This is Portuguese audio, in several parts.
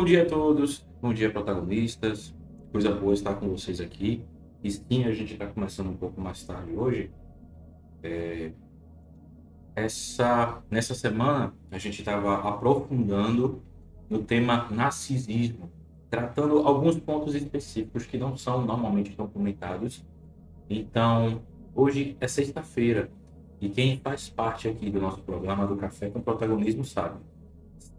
Bom dia a todos, bom dia protagonistas, coisa boa estar com vocês aqui. E sim, a gente está começando um pouco mais tarde hoje. Nessa semana, a gente estava aprofundando no tema narcisismo, tratando alguns pontos específicos que não são normalmente tão comentados. Então, hoje é sexta-feira e quem faz parte aqui do nosso programa do Café com Protagonismo sabe.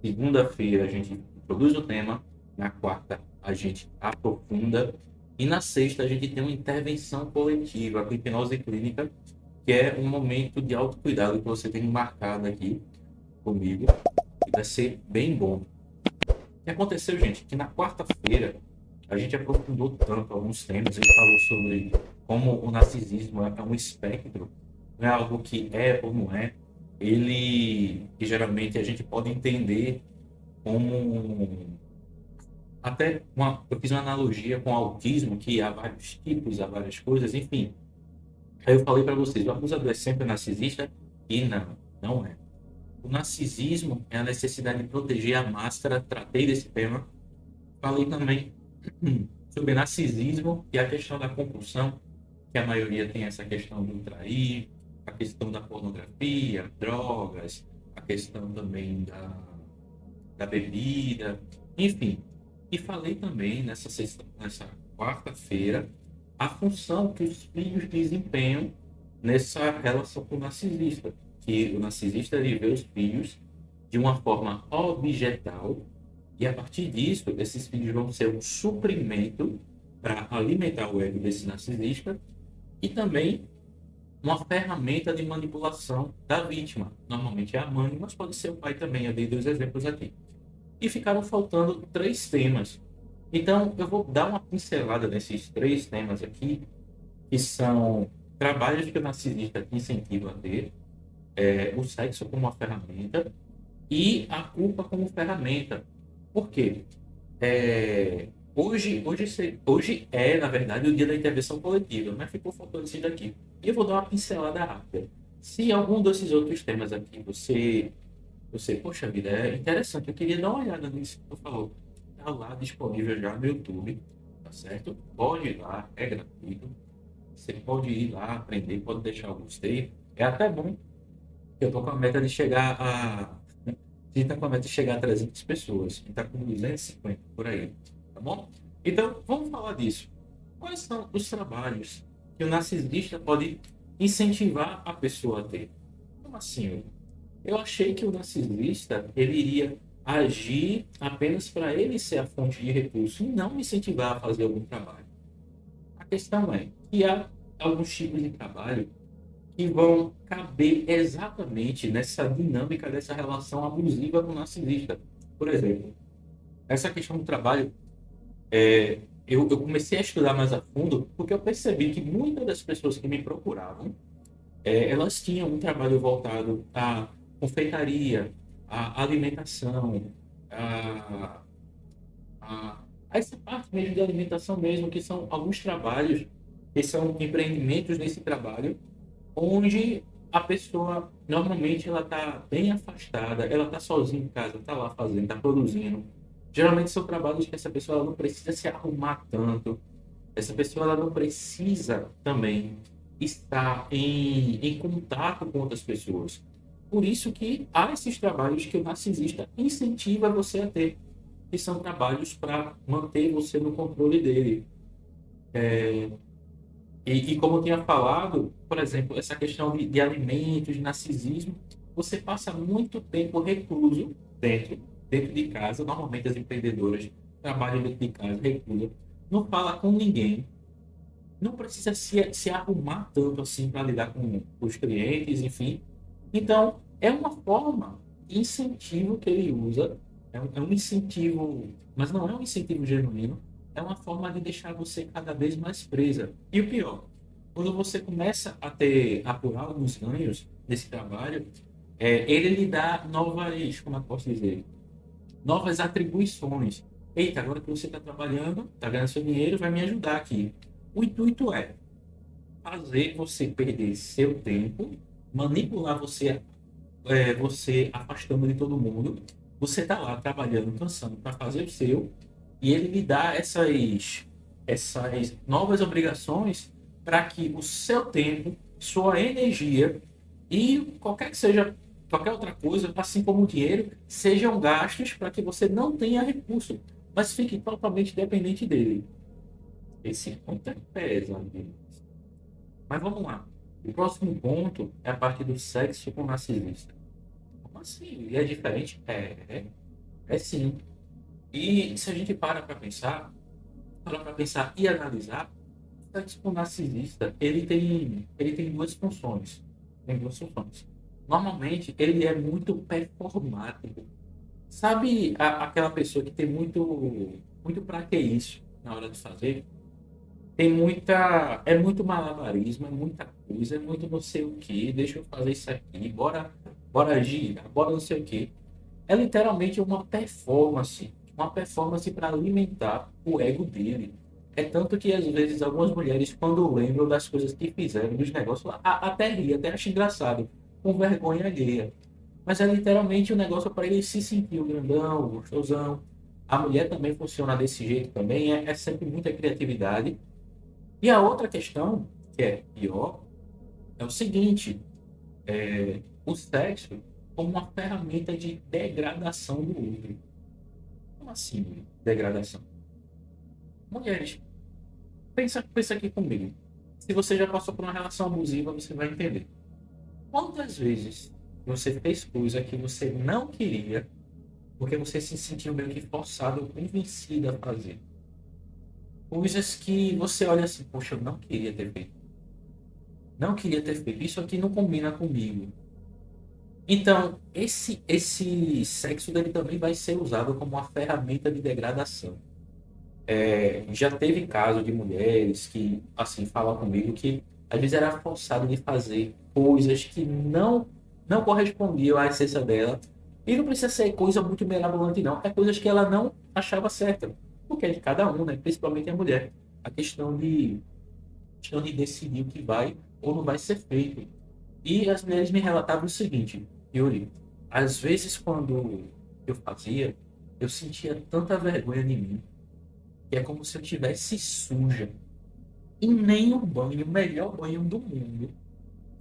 Segunda-feira a gente introduz o tema, na quarta a gente aprofunda e na sexta a gente tem uma intervenção coletiva com hipnose clínica, que é um momento de autocuidado que você tem marcado aqui comigo e vai ser bem bom. O que aconteceu, gente, que na quarta-feira a gente aprofundou tanto alguns temas, a gente falou sobre como o narcisismo é um espectro, não é algo que é ou não é, que geralmente a gente pode entender como eu fiz uma analogia com o autismo, que há vários tipos, há várias coisas, enfim. Aí eu falei para vocês, o abusador é sempre narcisista? E não, não é. O narcisismo é a necessidade de proteger a máscara, tratei desse tema. Falei também sobre narcisismo e a questão da compulsão, que a maioria tem essa questão do trair, a questão da pornografia, drogas, a questão também da bebida, enfim. E falei também nessa quarta-feira a função que os filhos desempenham nessa relação com o narcisista, que o narcisista ele vê os filhos de uma forma objetal e a partir disso esses filhos vão ser um suprimento para alimentar o ego desse narcisista e também uma ferramenta de manipulação da vítima. Normalmente é a mãe, mas pode ser o pai também. Eu dei dois exemplos aqui. E ficaram faltando três temas. Então, eu vou dar uma pincelada nesses três temas aqui, que são trabalhos que o narcisista incentiva a ter, o sexo como uma ferramenta e a culpa como ferramenta. Por quê? Hoje é, na verdade, o dia da intervenção coletiva, mas ficou faltando isso daqui. E eu vou dar uma pincelada rápida. Se algum desses outros temas aqui poxa vida, é interessante, eu queria dar uma olhada nisso que tu falou. Tá lá disponível já no YouTube, tá certo? Pode ir lá, é gratuito. Você pode ir lá, aprender, pode deixar o gostei. É até bom, que eu tô com a meta de chegar a... A gente tá com a meta de chegar a 300 pessoas. A gente tá com 250 por aí, tá bom? Então, vamos falar disso. Quais são os trabalhos que o narcisista pode incentivar a pessoa a ter? Como assim? Eu achei que o narcisista ele iria agir apenas para ele ser a fonte de recurso e não me incentivar a fazer algum trabalho. A questão é que há alguns tipos de trabalho que vão caber exatamente nessa dinâmica dessa relação abusiva com o narcisista. Por exemplo, essa questão do trabalho, eu comecei a estudar mais a fundo porque eu percebi que muitas das pessoas que me procuravam elas tinham um trabalho voltado à confeitaria, à alimentação, a, a essa parte mesmo de alimentação mesmo, que são alguns trabalhos, que são empreendimentos nesse trabalho, onde a pessoa, normalmente, ela está bem afastada, ela está sozinha em casa, está lá fazendo, está produzindo. Geralmente são trabalhos que essa pessoa ela não precisa se arrumar tanto, essa pessoa ela não precisa também estar em contato com outras pessoas. Por isso que há esses trabalhos que o narcisista incentiva você a ter, que são trabalhos para manter você no controle dele. E como eu tinha falado, por exemplo, essa questão de alimentos, de narcisismo, você passa muito tempo recluso dentro de casa. Normalmente as empreendedoras trabalham dentro de casa, reclusas, não fala com ninguém, não precisa se arrumar tanto assim para lidar com os clientes, enfim. Então, é uma forma de incentivo que ele usa, é um incentivo, mas não é um incentivo genuíno, é uma forma de deixar você cada vez mais presa. E o pior, quando você começa a apurar alguns ganhos nesse trabalho, ele lhe dá novas, como eu posso dizer, novas atribuições. Eita, agora que você está trabalhando, está ganhando seu dinheiro, vai me ajudar aqui. O intuito é fazer você perder seu tempo, manipular você afastando de todo mundo, Você tá lá trabalhando, cansando para fazer o seu, e ele lhe dá essas novas obrigações para que o seu tempo, sua energia e qualquer que seja qualquer outra coisa, assim como o dinheiro, sejam gastos para que você não tenha recurso, mas fique totalmente dependente dele. Esse ponto é pesado. Mas vamos lá. O próximo ponto é a parte do sexo com narcisista. Como assim? E é diferente? É sim. E se a gente para pensar e analisar, o sexo com narcisista, ele tem duas funções. Tem duas funções. Normalmente, ele é muito performático. Sabe aquela pessoa que tem muito para que isso na hora de fazer? É muito malabarismo, é muita coisa, é muito não sei o que, deixa eu fazer isso aqui, bora agir, bora não sei o que. É literalmente uma performance para alimentar o ego dele. É tanto que às vezes algumas mulheres, quando lembram das coisas que fizeram, dos negócios, até ri, até acha engraçado, com vergonha alheia. Mas é literalmente um negócio para ele se sentir o grandão, o gostosão. A mulher também funciona desse jeito também, é sempre muita criatividade. E a outra questão, que é pior, é o seguinte: o sexo como uma ferramenta de degradação do outro. Como assim, degradação? Mulheres, pensa aqui comigo. Se você já passou por uma relação abusiva, você vai entender. Quantas vezes você fez coisa que você não queria, porque você se sentiu meio que forçado ou convencido a fazer? Coisas que você olha assim, poxa, eu não queria ter feito. Não queria ter feito. Isso aqui não combina comigo. Então, esse sexo dele também vai ser usado como uma ferramenta de degradação. Já teve caso de mulheres que, assim, falam comigo que às vezes era forçado de fazer coisas que não correspondiam à essência dela. E não precisa ser coisa muito mirabolante, não. É coisas que ela não achava certa. Porque é de cada um, né? Principalmente a mulher. A questão de decidir o que vai ou não vai ser feito. E as mulheres me relatavam o seguinte: Yuri, às vezes quando eu fazia, eu sentia tanta vergonha de mim, que é como se eu tivesse suja. E nem o banho, o melhor banho do mundo,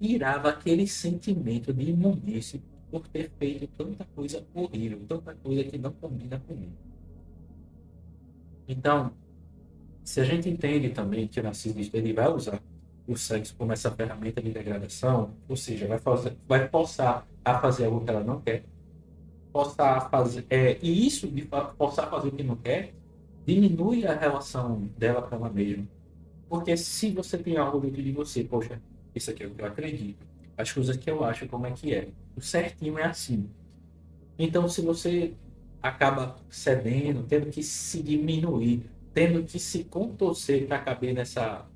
tirava aquele sentimento de imundície por ter feito tanta coisa horrível, tanta coisa que não combina comigo. Então, se a gente entende também que o narcisista ele vai usar o sexo como essa ferramenta de degradação, ou seja, vai forçar a fazer algo que ela não quer, forçar a fazer, e isso de forçar a fazer o que não quer, diminui a relação dela com ela mesma. Porque se você tem algo dentro de você, poxa, isso aqui é o que eu acredito, as coisas que eu acho como é que é, o certinho é assim. Então, se você acaba cedendo, tendo que se diminuir, tendo que se contorcer para caber nessa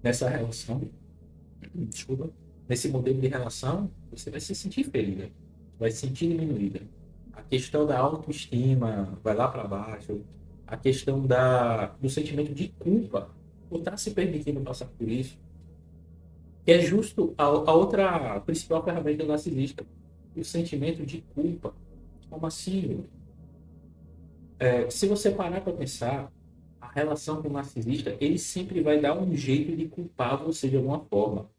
relação, desculpa, nesse modelo de relação, você vai se sentir ferida, vai se sentir diminuída. A questão da autoestima vai lá para baixo, a questão do sentimento de culpa por estar se permitindo passar por isso, que é justo a outra principal ferramenta do narcisista, o sentimento de culpa. Como assim? Se você parar para pensar, a relação com o narcisista, ele sempre vai dar um jeito de culpar você de alguma forma.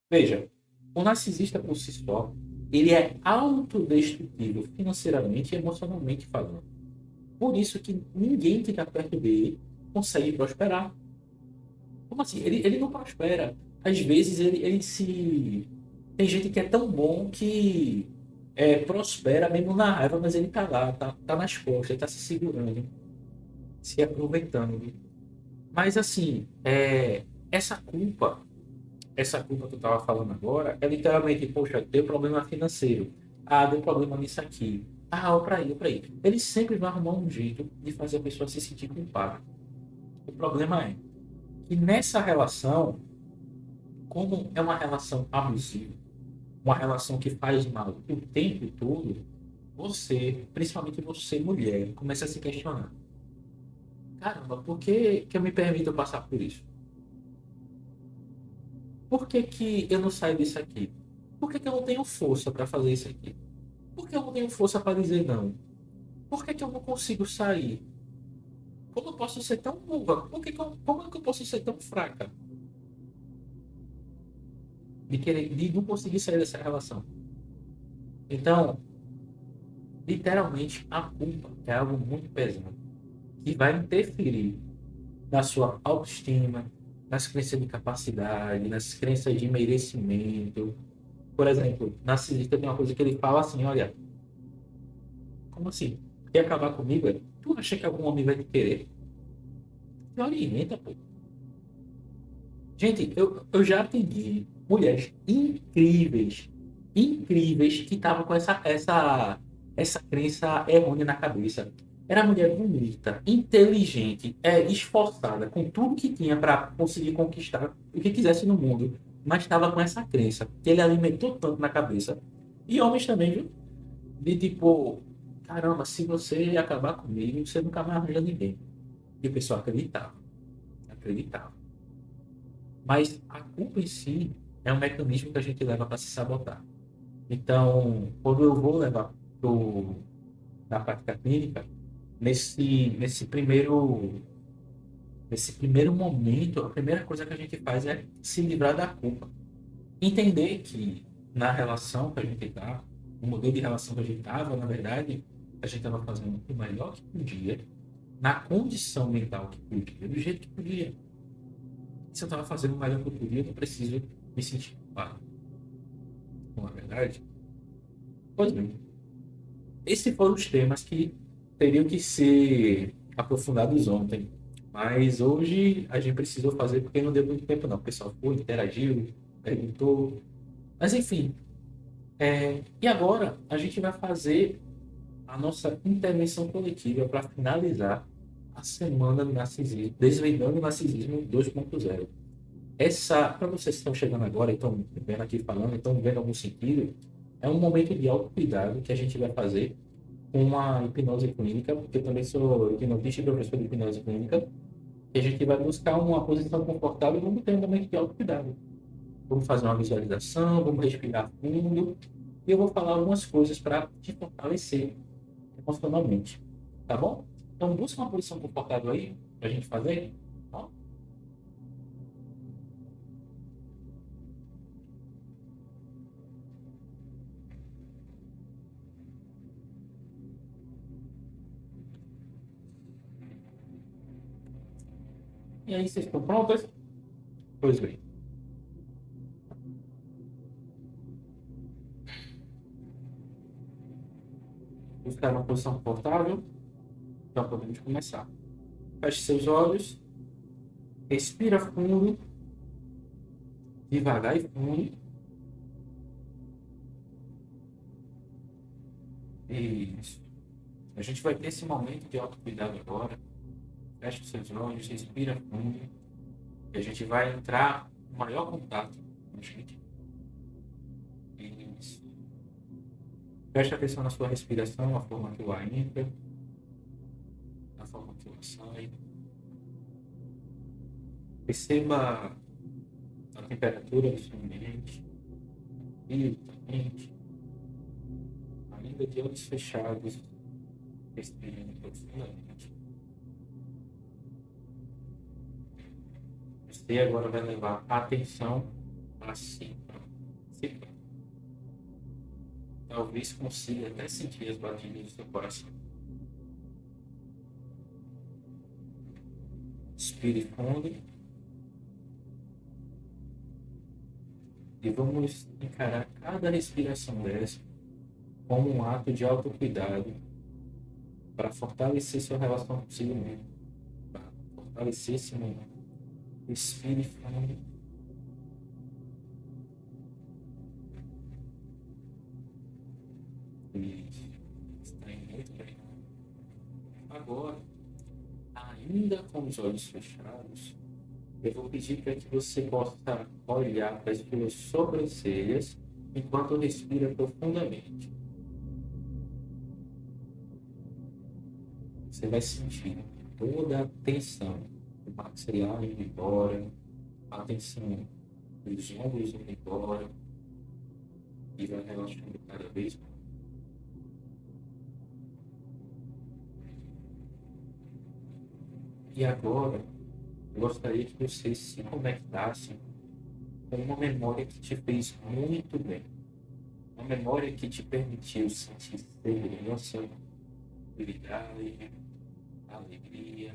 Veja, o narcisista por si só, ele é autodestrutivo financeiramente e emocionalmente falando. Por isso que ninguém que está perto dele consegue prosperar. Como assim? Ele não prospera. Às vezes ele se. Tem gente que é tão bom que prospera mesmo na raiva, mas ele tá lá, tá nas costas, tá se segurando, se aproveitando. Mas assim, essa culpa que eu estava falando agora, é literalmente, poxa, deu problema financeiro. Ah, deu problema nisso aqui. Ah, ó, pra aí. Ele sempre vai arrumar um jeito de fazer a pessoa se sentir culpada. O problema é que nessa relação, como é uma relação abusiva, uma relação que faz mal o tempo todo, você, principalmente você, mulher, começa a se questionar. Caramba, por que eu me permito passar por isso? Por que que eu não saio disso aqui? Por que que eu não tenho força para fazer isso aqui? Por que eu não tenho força para dizer não? Por que que eu não consigo sair? Como eu posso ser tão burra? Como é que eu posso ser tão fraca de não conseguir sair dessa relação? Então, literalmente, a culpa é algo muito pesado que vai interferir na sua autoestima, nas crenças de capacidade, nas crenças de merecimento. Por exemplo, narcisista tem uma coisa que ele fala assim, olha, como assim? Quer acabar comigo? É? Tu acha que algum homem vai te querer? Me orienta, pô. Gente, eu já atendi mulheres incríveis, incríveis, que estavam com essa crença errônea na cabeça. Era mulher bonita, inteligente, esforçada, com tudo que tinha para conseguir conquistar o que quisesse no mundo, mas estava com essa crença que ele alimentou tanto na cabeça. E homens também, viu? De tipo, caramba, se você acabar comigo, você nunca mais arranja ninguém. E o pessoal acreditava, acreditava. Mas a culpa em si é um mecanismo que a gente leva para se sabotar. Então, quando eu vou levar na prática clínica, nesse primeiro momento, a primeira coisa que a gente faz é se livrar da culpa. Entender que na relação que a gente está, no modelo de relação que a gente estava, na verdade, a gente estava fazendo o melhor que podia, na condição mental que podia, do jeito que podia. Se eu estava fazendo o melhor que eu podia, eu não preciso me sentir culpado. Não é verdade? Pois bem, esses foram os temas que teriam que ser aprofundados ontem. Mas hoje a gente precisou fazer porque não deu muito tempo, não. O pessoal foi, interagiu, perguntou. Mas enfim, e agora a gente vai fazer a nossa intervenção coletiva para finalizar a semana do narcisismo, desvendando o narcisismo 2.0. Para vocês que estão chegando agora e estão vendo aqui falando, estão vendo algum sentido, é um momento de autocuidado que a gente vai fazer com uma hipnose clínica, porque eu também sou hipnotista e professor de hipnose clínica, e a gente vai buscar uma posição confortável e vamos ter um momento de autocuidado. Vamos fazer uma visualização, vamos respirar fundo, e eu vou falar algumas coisas para te fortalecer emocionalmente, tá bom? Então busca uma posição confortável aí, para a gente fazer, tá? E aí, vocês estão prontas? Pois bem. Buscar uma posição confortável, já podemos começar. Feche seus olhos, respira fundo, devagar e fundo. Isso. A gente vai ter esse momento de autocuidado agora. Feche seus olhos, respira fundo. E a gente vai entrar no maior contato com a gente. Isso. Preste atenção na sua respiração, a forma que o ar entra, a forma que o ar sai. Perceba a temperatura do seu ambiente, frio, quente, ainda de olhos fechados, respirando profundamente. Você agora vai levar a atenção para si, talvez consiga até sentir as batidas do seu coração. Respire fundo e vamos encarar cada respiração dessa como um ato de autocuidado para fortalecer sua relação consigo mesmo, para fortalecer esse momento. Respire fundo. Isso. Está indo muito bem. Agora, ainda com os olhos fechados, eu vou pedir para que você possa olhar para as suas sobrancelhas enquanto respira profundamente. Você vai sentir toda a tensão do maxilar indo embora, a tensão dos ombros indo embora e vai relaxando cada vez mais. E agora, eu gostaria que você se conectasse com uma memória que te fez muito bem. Uma memória que te permitiu sentir segurança, tranquilidade, alegria,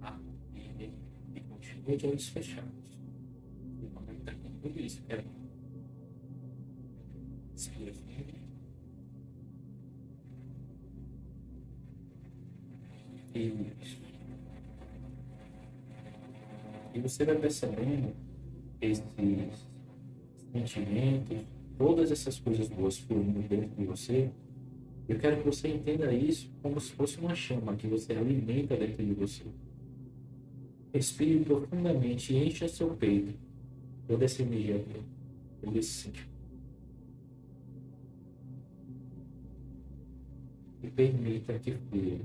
harmonia e continua de olhos fechados. Se conecta com tudo isso que era inspira fundo. Isso. E você vai percebendo esses sentimentos, todas essas coisas boas fluindo dentro de você. Eu quero que você entenda isso como se fosse uma chama que você alimenta dentro de você. Respire profundamente e encha seu peito toda essa energia, todo esse sentimento. E permita que flua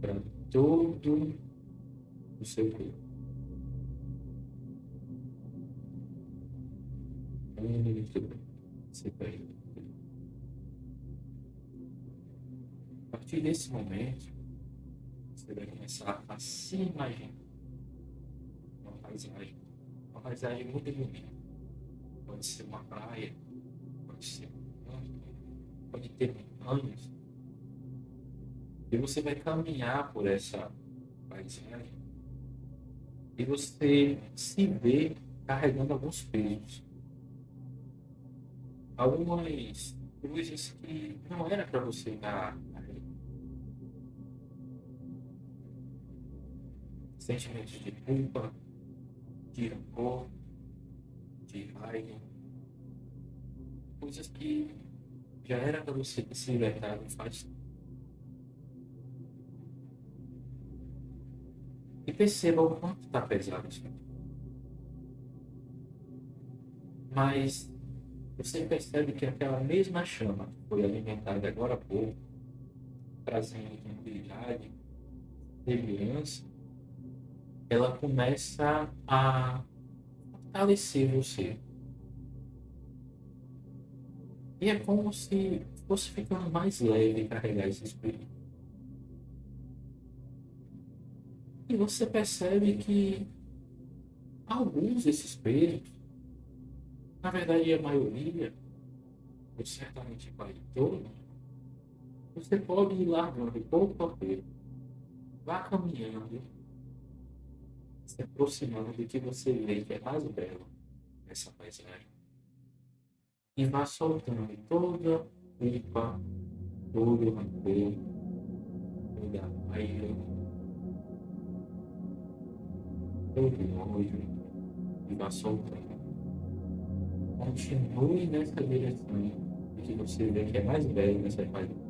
para todo o seu corpo. Muito bem. Você vai. A partir desse momento, você vai começar a se imaginar uma paisagem muito bonita. Pode ser uma praia, pode ser um campo, pode ter montanhas. E você vai caminhar por essa paisagem e você se vê carregando alguns pesos. Algumas coisas que não era para você estar carregando. Sentimentos de culpa, de rancor, de raiva, coisas que já era para você ter se libertado faz tempo. E perceba o quanto está pesado isso. Mas você percebe que aquela mesma chama que foi alimentada agora há pouco, trazendo tranquilidade, segurança, ela começa a fortalecer você. E é como se fosse ficando mais leve carregar esse espírito. E você percebe que alguns desses pesos, na verdade a maioria, ou certamente quase todos, você pode ir largando pouco a pouco, vá caminhando, se aproximando do que você vê que é mais belo nessa paisagem. E vá soltando toda culpa, todo rancor, toda raiva, todo nojo, e vá soltando. Continue nessa direção de que você vê que é mais belo nessa paisagem.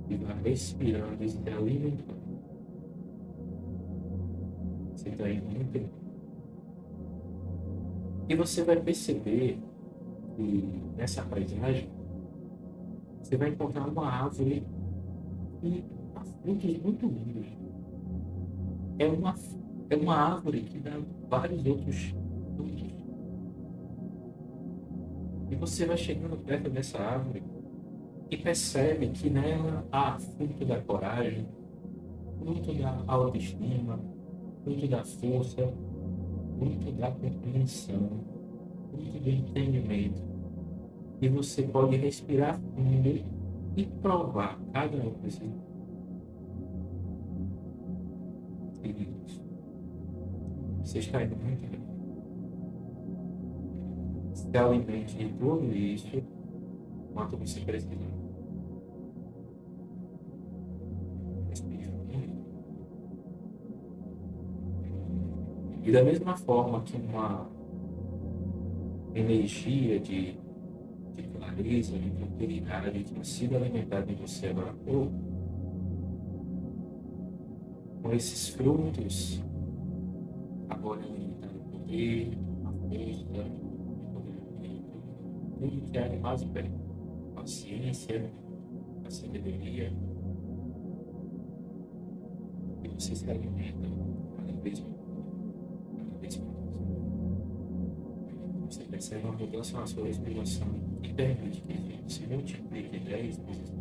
E vá respirando e se alimentando. Você está indo muito bem. E você vai perceber que nessa paisagem você vai encontrar uma árvore que dá frutos muito lindos. É uma, é uma árvore que dá vários outros frutos. E você vai chegando perto dessa árvore e percebe que nela há fruto da coragem, fruto da autoestima, fruto da força, fruto da compreensão, fruto do entendimento. E você pode respirar fundo e provar cada um desses seguintes. Você está indo muito bem. Se alimente de tudo isso quanto você precisa. Respire fundo. E da mesma forma que uma energia de clareza, de tranquilidade, tinha sido alimentada em você agora há pouco, com esses frutos, agora alimentando o poder, a força, o empoderamento, tudo que há de mais bem, a paciência, a sabedoria, e você se alimenta cada vez mais, cada vez mais. Você percebe uma mudança na sua respiração e permite que isso se multiplique 10 vezes mais.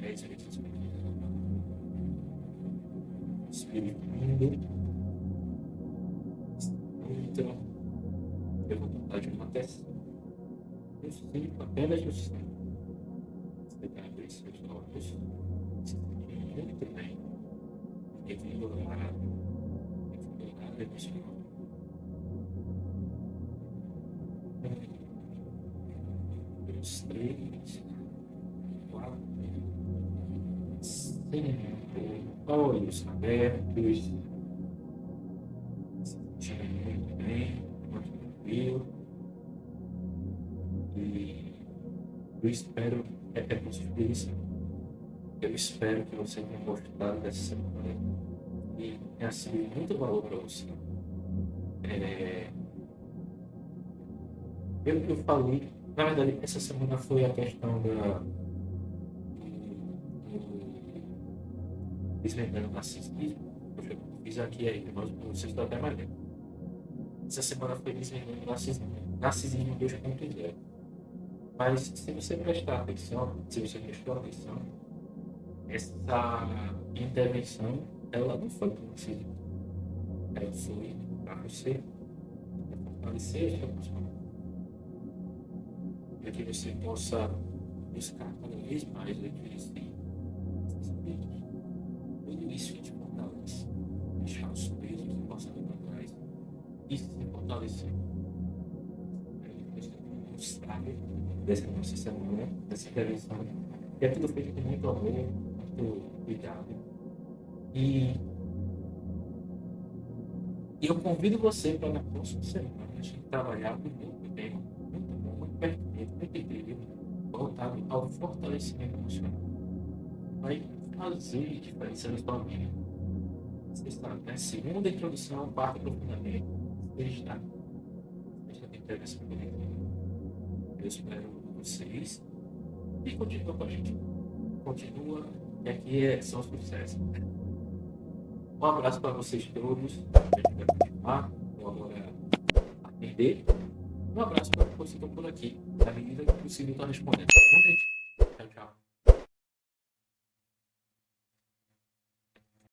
10 vezes mais. respire fundo. Então, eu vou contar de 1 até 5. No 5, apenas no 5. Você vai abrir seus olhos, se sentir muito bem, revigorado emocional. 1, 2, 3, 4, 5. Olhos abertos, se sentindo muito bem, muito tranquilo. E eu espero, eu espero que você tenha gostado dessa semana e tenha sido muito valor para você. Eu falei, na verdade, essa semana foi a questão do desvendando o narcisismo. Eu fiz aqui aí, mas vocês estão até mais lendo. Essa semana foi desvendando o narcisismo 2.0. Mas se você prestar atenção, se você prestou atenção, essa intervenção, ela não foi para você, ela foi para você, para fortalecer a sua emoção, para que você possa buscar cada vez mais esses espíritos. Tudo isso que te fortalece, deixar os pesos que possam vir para trás e se fortalecer. Dessa nossa semana, dessa intervenção, e é tudo feito com muito amor, muito cuidado. E eu convido você para na próxima semana a gente trabalhar com um tema muito bom, muito pertinente, muito incrível, voltado ao fortalecimento emocional. Vai fazer diferença na sua vida. Você está na segunda introdução, quarto aprofundamento, sexta intervenção coletiva. Eu espero vocês e continua com a gente. Continua, que aqui são sucessos. Um abraço para vocês todos. A gente vai continuar. Vou agora atender. Um abraço para vocês que estão por aqui. Na medida que possível, estou respondendo. Bom, gente.